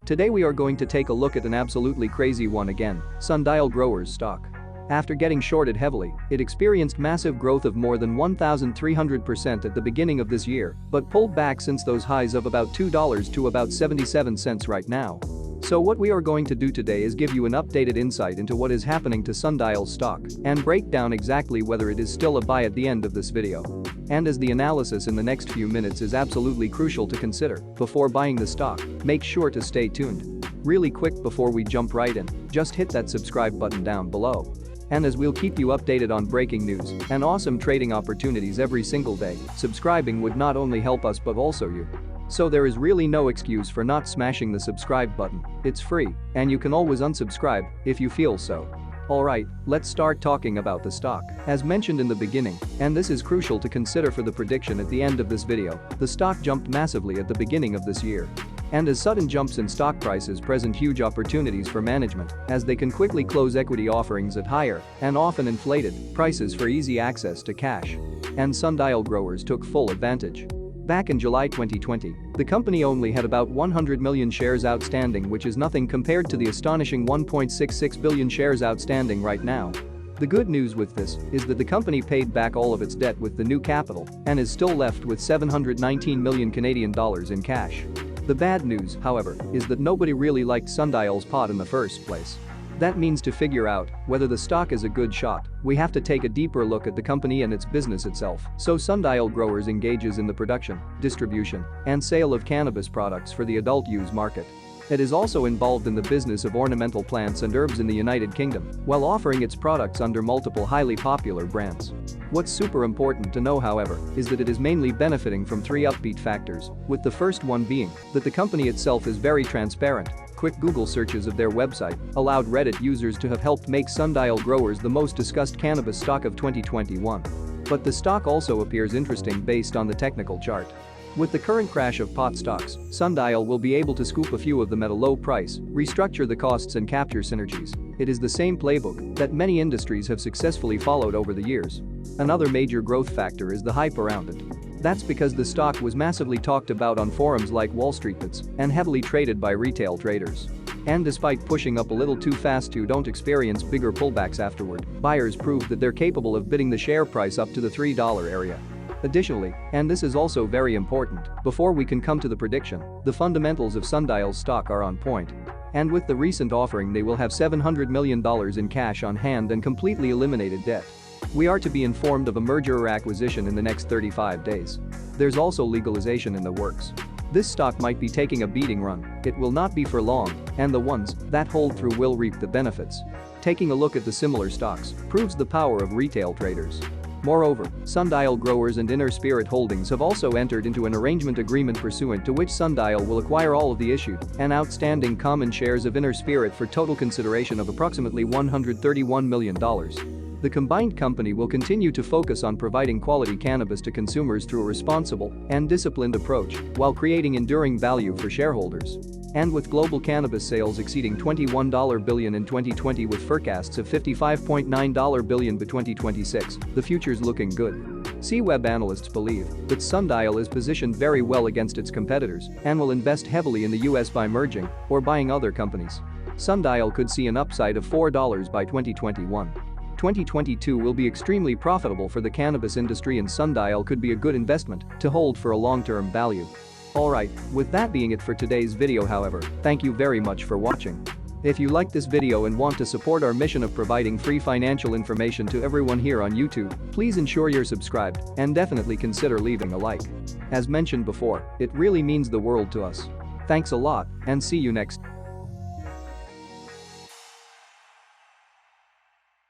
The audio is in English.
Today we are going to take a look at an absolutely crazy one again, Sundial Growers Stock. After getting shorted heavily, it experienced massive growth of more than 1,300% at the beginning of this year, but pulled back since those highs of about $2 to about 77 cents right now. So what we are going to do today is give you an updated insight into what is happening to Sundial stock and break down exactly whether it is still a buy at the end of this video. And as the analysis in the next few minutes is absolutely crucial to consider before buying the stock, make sure to stay tuned. Really quick before we jump right in, just hit that subscribe button down below. And as we'll keep you updated on breaking news and awesome trading opportunities every single day, subscribing would not only help us but also you. So there is really no excuse for not smashing the subscribe button. It's free, and you can always unsubscribe if you feel so. Alright, let's start talking about the stock. As mentioned in the beginning, and this is crucial to consider for the prediction at the end of this video, the stock jumped massively at the beginning of this year. And as sudden jumps in stock prices present huge opportunities for management, as they can quickly close equity offerings at higher, and often inflated, prices for easy access to cash. And Sundial Growers took full advantage. Back in July 2020, the company only had about 100 million shares outstanding, which is nothing compared to the astonishing 1.66 billion shares outstanding right now. The good news with this is that the company paid back all of its debt with the new capital and is still left with 719 million Canadian dollars in cash. The bad news, however, is that nobody really liked Sundial's pot in the first place. That means to figure out whether the stock is a good shot, we have to take a deeper look at the company and its business itself. So Sundial Growers engages in the production, distribution, and sale of cannabis products for the adult use market. It is also involved in the business of ornamental plants and herbs in the United Kingdom, while offering its products under multiple highly popular brands. What's super important to know, however, is that it is mainly benefiting from three upbeat factors, with the first one being that the company itself is very transparent. Quick Google searches of their website allowed Reddit users to have helped make Sundial Growers the most discussed cannabis stock of 2021. But the stock also appears interesting based on the technical chart. With the current crash of pot stocks, Sundial will be able to scoop a few of them at a low price, restructure the costs and capture synergies. It is the same playbook that many industries have successfully followed over the years. Another major growth factor is the hype around it. That's because the stock was massively talked about on forums like WallStreetBets and heavily traded by retail traders. And despite pushing up a little too fast you don't experience bigger pullbacks afterward, buyers proved that they're capable of bidding the share price up to the $3 area. Additionally, and this is also very important, before we can come to the prediction, the fundamentals of Sundial's stock are on point. And with the recent offering they will have $700 million in cash on hand and completely eliminated debt. We are to be informed of a merger or acquisition in the next 35 days. There's also legalization in the works. This stock might be taking a beating run, it will not be for long, and the ones that hold through will reap the benefits. Taking a look at the similar stocks proves the power of retail traders. Moreover, Sundial Growers and Inner Spirit Holdings have also entered into an arrangement agreement pursuant to which Sundial will acquire all of the issued and outstanding common shares of Inner Spirit for total consideration of approximately $131 million. The combined company will continue to focus on providing quality cannabis to consumers through a responsible and disciplined approach while creating enduring value for shareholders. And with global cannabis sales exceeding $21 billion in 2020 with forecasts of $55.9 billion by 2026, the future's looking good. C-Web analysts believe that Sundial is positioned very well against its competitors and will invest heavily in the US by merging or buying other companies. Sundial could see an upside of $4 by 2021. 2022 will be extremely profitable for the cannabis industry and Sundial could be a good investment to hold for a long-term value. Alright, with that being it for today's video, however, thank you very much for watching. If you liked this video and want to support our mission of providing free financial information to everyone here on YouTube, please ensure you're subscribed and definitely consider leaving a like. As mentioned before, it really means the world to us. Thanks a lot and see you next.